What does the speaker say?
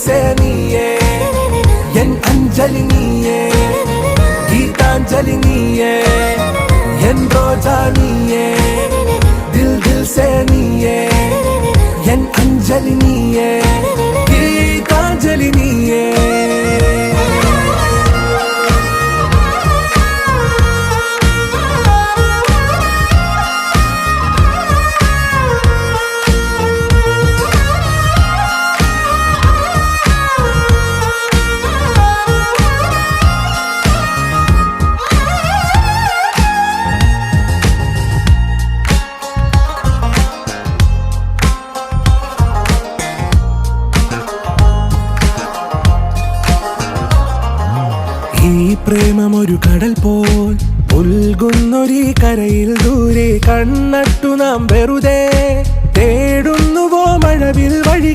से നീയേ എൻ അഞ്ജലി നീയേ ഗീതാഞ്ജലി നീയേ എൻ റോജാ നീയേ ദിൽ ദിൽ से നീയേ എൻ അഞ്ജലി നീയേ ഗീതാഞ്ജലി നീയേ ഈ പ്രേമമൊരു കടൽ പോൽ ഉൽകുന്നൊരീ കരയിൽ ദൂരെ കണ്ണട്ടു നാം വെറുതെ തേടുന്നുവോ മഴവിൽ വഴി